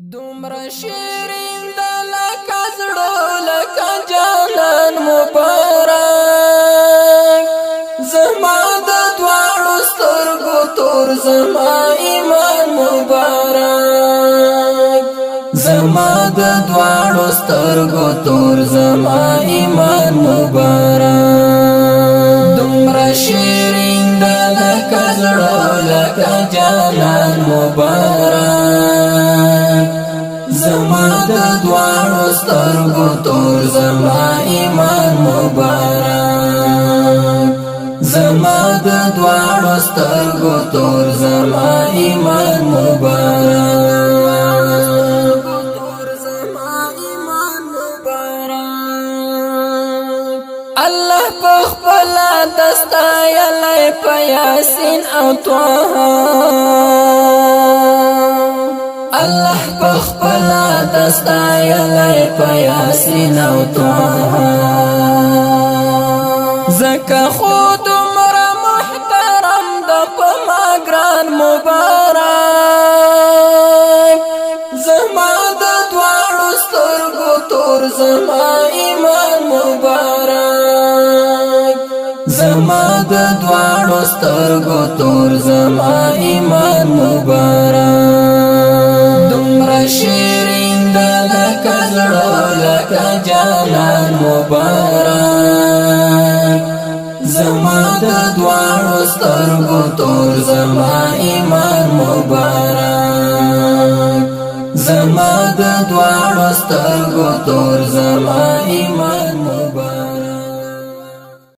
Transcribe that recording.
دومره شیرین د لکه زړه لکه جانان مبارک زما د دواړو سترګو تور زما ایمان مبارک زما د دواړو سترګو تور زما ایمان مبارک دومره شیرین د لکه زړه لکه جانان مبارک زما د دواړو سترګو تور زما ایمان مبارک زما د دواړو سترګو تور زما ایمان مبارک تور زما ایمان مبارک الله په خپل دستایلای په یاسین او طه الله بخبل دستایلای په یاسین او طه زکه خود عمر محترم د په ماګران مبارک زما د دواړو سترګو تور زما ایمان مبارک زما د دواړو سترګو تور زما ایمان مبارک دومره شیرین د لکه زړه لکه جانان مبارک زما د دواړو سترګو تور زما ایمان مبارک زما د دواړو سترګو تور زما ایمان